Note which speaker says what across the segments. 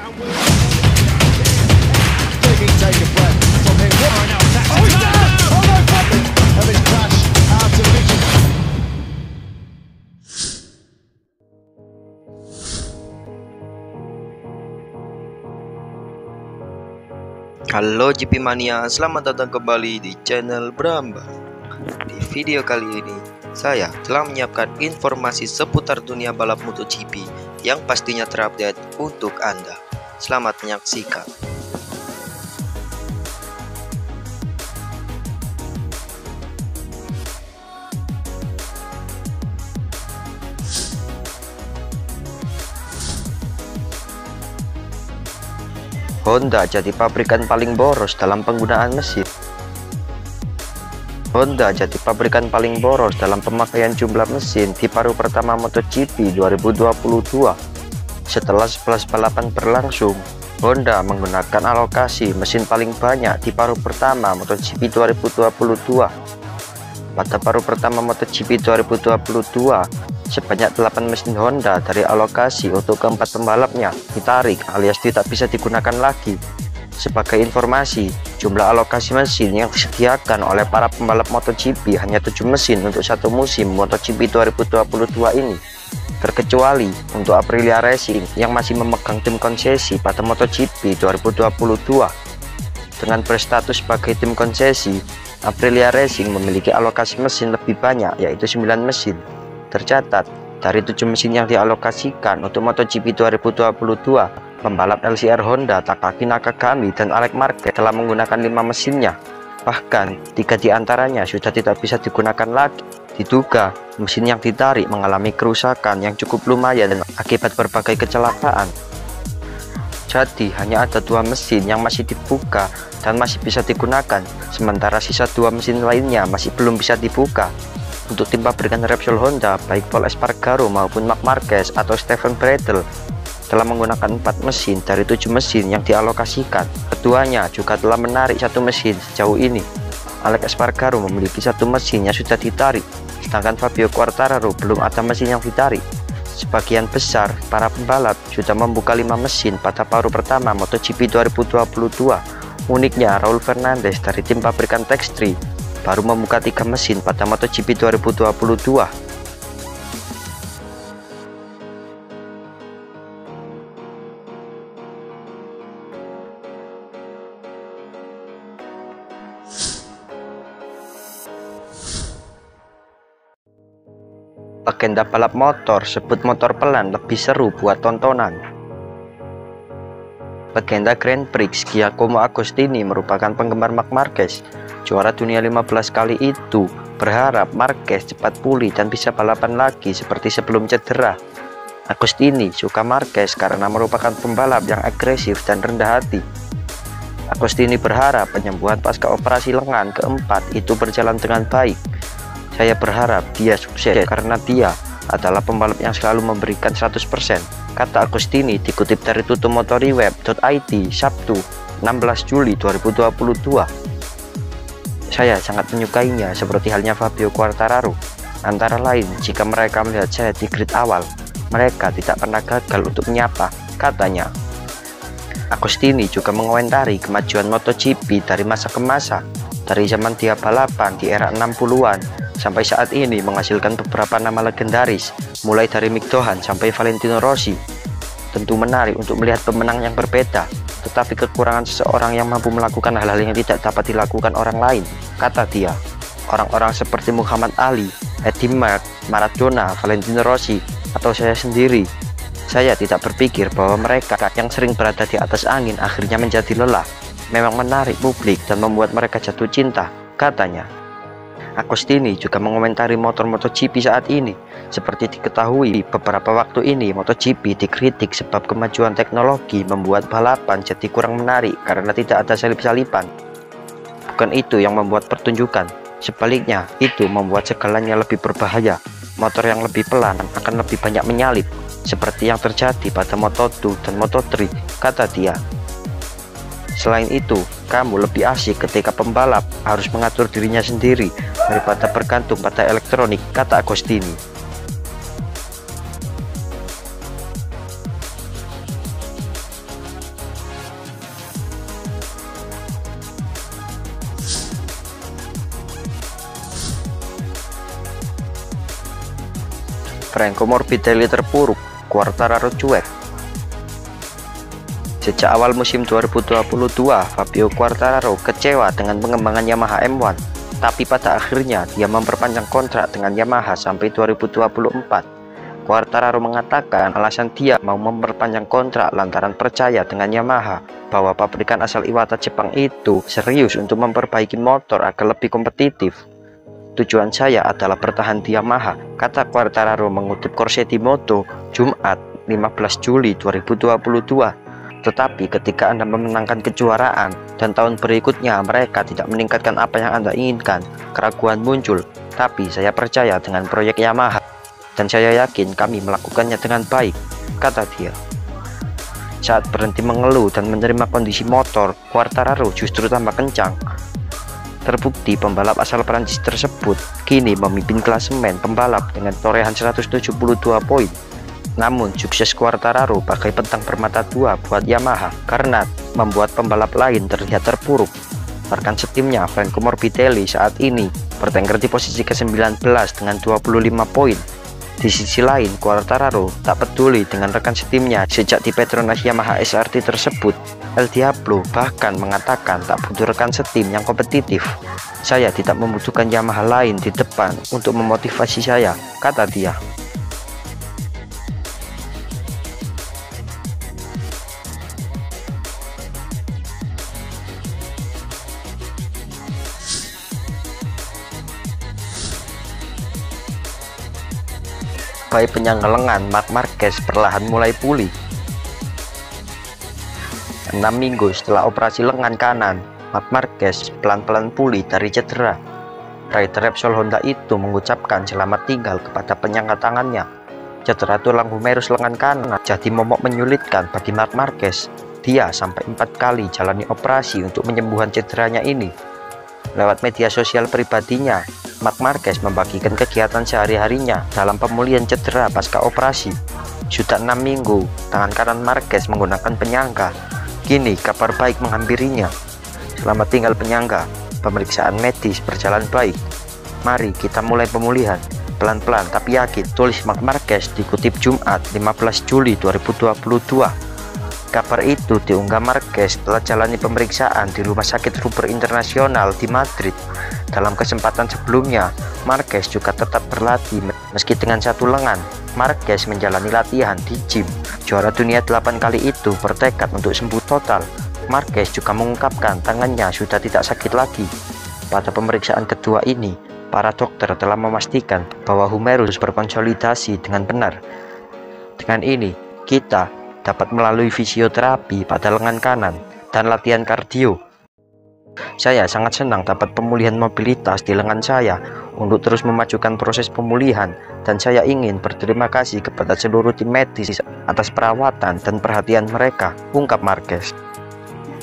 Speaker 1: Halo GP Mania, selamat datang kembali di channel Brambang. Di video kali ini, saya telah menyiapkan informasi seputar dunia balap MotoGP yang pastinya terupdate untuk Anda. Selamat menyaksikan. Honda jadi pabrikan paling boros dalam penggunaan mesin. Honda jadi pabrikan paling boros dalam pemakaian jumlah mesin di paruh pertama MotoGP 2022. Setelah 11 balapan berlangsung, Honda menggunakan alokasi mesin paling banyak di paruh pertama MotoGP 2022. Pada paruh pertama MotoGP 2022, sebanyak 8 mesin Honda dari alokasi untuk keempat pembalapnya ditarik alias tidak bisa digunakan lagi. Sebagai informasi, jumlah alokasi mesin yang disediakan oleh para pembalap MotoGP hanya 7 mesin untuk satu musim MotoGP 2022 ini, terkecuali untuk Aprilia Racing yang masih memegang tim konsesi pada MotoGP 2022. Dengan berstatus sebagai tim konsesi, Aprilia Racing memiliki alokasi mesin lebih banyak, yaitu 9 mesin. Tercatat, dari 7 mesin yang dialokasikan untuk MotoGP 2022, pembalap LCR Honda Takaki Nakagami dan Alex Marquez telah menggunakan 5 mesinnya. Bahkan, 3 diantaranya sudah tidak bisa digunakan lagi. Diduga, mesin yang ditarik mengalami kerusakan yang cukup lumayan akibat berbagai kecelakaan. Jadi, hanya ada 2 mesin yang masih dibuka dan masih bisa digunakan, sementara sisa 2 mesin lainnya masih belum bisa dibuka. Untuk tim pabrikan Repsol Honda, baik Pol Espargaro maupun Marc Marquez atau Steven Bradl telah menggunakan 4 mesin dari 7 mesin yang dialokasikan. Keduanya juga telah menarik 1 mesin sejauh ini. Alex Espargaro memiliki 1 mesin yang sudah ditarik, sedangkan Fabio Quartararo belum ada mesin yang ditarik. Sebagian besar para pembalap sudah membuka 5 mesin pada paruh pertama MotoGP 2022. Uniknya, Raul Fernandez dari tim pabrikan Textri baru membuka 3 mesin pada MotoGP 2022. Legenda balap motor sebut motor pelan lebih seru buat tontonan. Legenda Grand Prix Giacomo Agostini merupakan penggemar Marc Marquez. Juara dunia 15 kali itu berharap Marquez cepat pulih dan bisa balapan lagi seperti sebelum cedera. Agostini suka Marquez karena merupakan pembalap yang agresif dan rendah hati. Agostini berharap penyembuhan pasca operasi lengan keempat itu berjalan dengan baik. Saya berharap dia sukses karena dia adalah pembalap yang selalu memberikan 100%, kata Agostini dikutip dari tutumotoriweb.id Sabtu 16 Juli 2022. Saya sangat menyukainya seperti halnya Fabio Quartararo. Antara lain, jika mereka melihat saya di grid awal, mereka tidak pernah gagal untuk menyapa, katanya. Agostini juga mengomentari kemajuan MotoGP dari masa ke masa, dari zaman dia balapan di era 60-an sampai saat ini menghasilkan beberapa nama legendaris, mulai dari Mick Doohan sampai Valentino Rossi. Tentu menarik untuk melihat pemenang yang berbeda, tetapi kekurangan seseorang yang mampu melakukan hal-hal yang tidak dapat dilakukan orang lain, kata dia. Orang-orang seperti Muhammad Ali, Eddie Merckx, Maradona, Valentino Rossi, atau saya sendiri. Saya tidak berpikir bahwa mereka yang sering berada di atas angin akhirnya menjadi lelah. Memang menarik publik dan membuat mereka jatuh cinta, katanya. Agostini juga mengomentari motor MotoGP saat ini. Seperti diketahui, beberapa waktu ini MotoGP dikritik sebab kemajuan teknologi membuat balapan jadi kurang menarik karena tidak ada salip-salipan. Bukan itu yang membuat pertunjukan, sebaliknya itu membuat segalanya lebih berbahaya. Motor yang lebih pelan akan lebih banyak menyalip, seperti yang terjadi pada Moto2 dan Moto3, kata dia. Selain itu, kamu lebih asik ketika pembalap harus mengatur dirinya sendiri daripada bergantung pada elektronik, kata Agostini. Franco Morbidelli terpuruk, Quartararo cuek. Sejak awal musim 2022, Fabio Quartararo kecewa dengan pengembangan Yamaha M1, tapi pada akhirnya dia memperpanjang kontrak dengan Yamaha sampai 2024. Quartararo mengatakan alasan dia mau memperpanjang kontrak lantaran percaya dengan Yamaha bahwa pabrikan asal Iwata Jepang itu serius untuk memperbaiki motor agar lebih kompetitif. Tujuan saya adalah bertahan di Yamaha, kata Quartararo mengutip Corsetti Moto, Jumat 15 Juli 2022. Tetapi ketika Anda memenangkan kejuaraan dan tahun berikutnya mereka tidak meningkatkan apa yang Anda inginkan, keraguan muncul. Tapi saya percaya dengan proyek Yamaha dan saya yakin kami melakukannya dengan baik, kata dia. Saat berhenti mengeluh dan menerima kondisi motor, Quartararo justru tambah kencang. Terbukti pembalap asal Prancis tersebut kini memimpin klasemen pembalap dengan torehan 172 poin. Namun sukses Quartararo bagai bentang bermata dua buat Yamaha karena membuat pembalap lain terlihat terpuruk. Rekan setimnya Franco Morbidelli saat ini bertengger di posisi ke-19 dengan 25 poin. Di sisi lain, Quartararo tak peduli dengan rekan setimnya sejak di Petronas Yamaha SRT tersebut. El Diablo bahkan mengatakan tak butuh rekan setim yang kompetitif. Saya tidak membutuhkan Yamaha lain di depan untuk memotivasi saya, kata dia. Baik penyangga lengan Marc Marquez perlahan mulai pulih. 6 minggu setelah operasi lengan kanan, Marc Marquez pelan-pelan pulih dari cedera. Rider Repsol Honda itu mengucapkan selamat tinggal kepada penyangga tangannya. Cedera tulang humerus lengan kanan jadi momok menyulitkan bagi Marc Marquez. Dia sampai 4 kali jalani operasi untuk menyembuhkan cederanya ini. Lewat media sosial pribadinya, Marc Marquez membagikan kegiatan sehari-harinya dalam pemulihan cedera pasca operasi. Sudah 6 minggu, tangan kanan Marquez menggunakan penyangga. Kini kabar baik menghampirinya. Selamat tinggal penyangga, pemeriksaan medis berjalan baik. Mari kita mulai pemulihan, pelan-pelan tapi yakin, tulis Marc Marquez dikutip Jumat 15 Juli 2022. Kabar itu diunggah Marquez setelah jalani pemeriksaan di Rumah Sakit Ruber Internasional di Madrid. Dalam kesempatan sebelumnya, Marquez juga tetap berlatih meski dengan satu lengan. Marquez menjalani latihan di gym. Juara dunia 8 kali itu bertekad untuk sembuh total. Marquez juga mengungkapkan tangannya sudah tidak sakit lagi. Pada pemeriksaan kedua ini, para dokter telah memastikan bahwa humerus berkonsolidasi dengan benar. Dengan ini, kita dapat melalui fisioterapi pada lengan kanan dan latihan kardio. Saya sangat senang dapat pemulihan mobilitas di lengan saya untuk terus memajukan proses pemulihan, dan saya ingin berterima kasih kepada seluruh tim medis atas perawatan dan perhatian mereka, ungkap Marquez.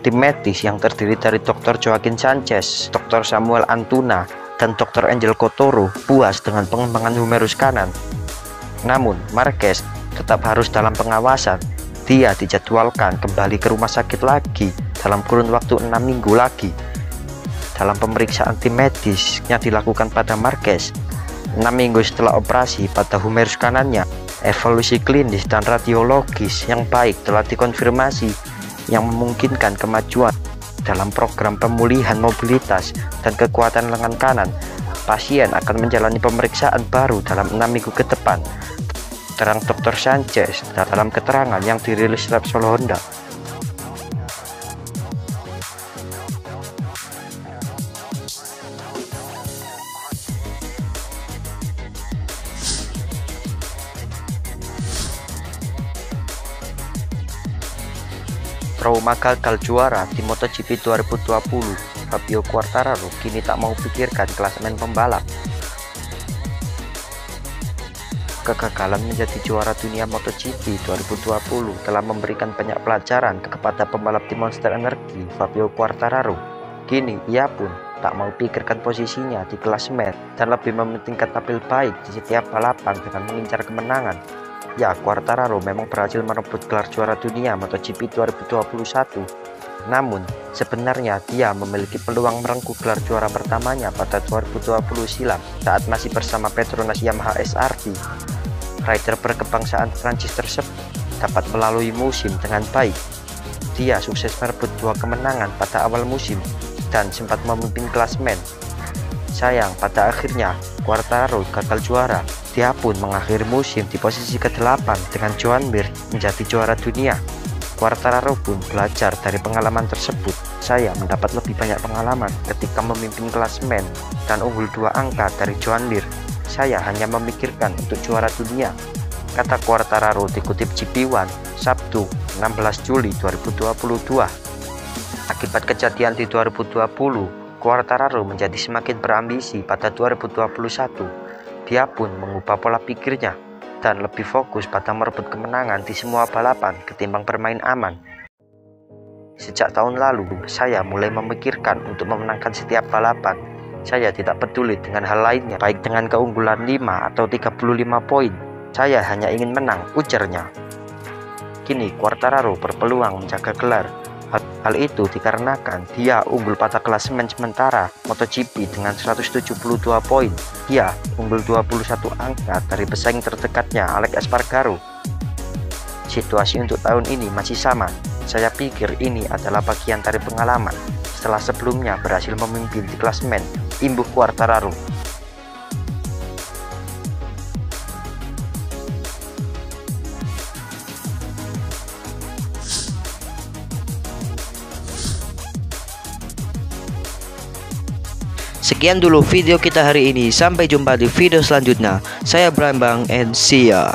Speaker 1: Tim medis yang terdiri dari Dr. Joaquin Sanchez, Dr. Samuel Antuna, dan Dr. Angel Cotoro puas dengan pengembangan humerus kanan. Namun Marquez tetap harus dalam pengawasan. Dia dijadwalkan kembali ke rumah sakit lagi dalam kurun waktu 6 minggu lagi. Dalam pemeriksaan tim medis yang dilakukan pada Marquez 6 minggu setelah operasi pada humerus kanannya, evolusi klinis dan radiologis yang baik telah dikonfirmasi yang memungkinkan kemajuan dalam program pemulihan mobilitas dan kekuatan lengan kanan. Pasien akan menjalani pemeriksaan baru dalam 6 minggu ke depan, terang Dr. Sanchez dalam keterangan yang dirilis Repsol Honda. Trauma gagal juara di MotoGP 2020, Fabio Quartararo kini tak mau pikirkan klasemen pembalap. Kegagalan menjadi juara dunia MotoGP 2020 telah memberikan banyak pelajaran kepada pembalap tim Monster Energy, Fabio Quartararo. Kini ia pun tak mau pikirkan posisinya di klasemen dan lebih mementingkan tampil baik di setiap balapan dengan mengincar kemenangan. Ya, Quartararo memang berhasil merebut gelar juara dunia MotoGP 2021. Namun, sebenarnya dia memiliki peluang merengkuh gelar juara pertamanya pada 2020 silam saat masih bersama Petronas Yamaha SRT. Rider berkebangsaan Prancis tersebut dapat melalui musim dengan baik. Dia sukses merebut 2 kemenangan pada awal musim dan sempat memimpin klasemen. Sayang, pada akhirnya Quartararo gagal juara. Dia pun mengakhiri musim di posisi ke-8 dengan Joan Mir menjadi juara dunia. Quartararo pun belajar dari pengalaman tersebut. Saya mendapat lebih banyak pengalaman ketika memimpin klasemen dan unggul 2 angka dari Joan Mir. Saya hanya memikirkan untuk juara dunia, kata Quartararo dikutip GP1 Sabtu 16 Juli 2022. Akibat kejadian di 2020, Quartararo menjadi semakin berambisi pada 2021. Dia pun mengubah pola pikirnya dan lebih fokus pada merebut kemenangan di semua balapan ketimbang bermain aman. Sejak tahun lalu, saya mulai memikirkan untuk memenangkan setiap balapan. Saya tidak peduli dengan hal lainnya, baik dengan keunggulan 5 atau 35 poin. Saya hanya ingin menang, ujarnya. Kini Quartararo berpeluang menjaga gelar. Hal itu dikarenakan dia unggul pada klasemen sementara MotoGP dengan 172 poin. Dia unggul 21 angka dari pesaing terdekatnya Alex Espargaro. Situasi untuk tahun ini masih sama. Saya pikir ini adalah bagian dari pengalaman setelah sebelumnya berhasil memimpin di klasemen, imbuh Quartararo.
Speaker 2: Sekian dulu video kita hari ini. Sampai jumpa di video selanjutnya. Saya Brambang and see ya.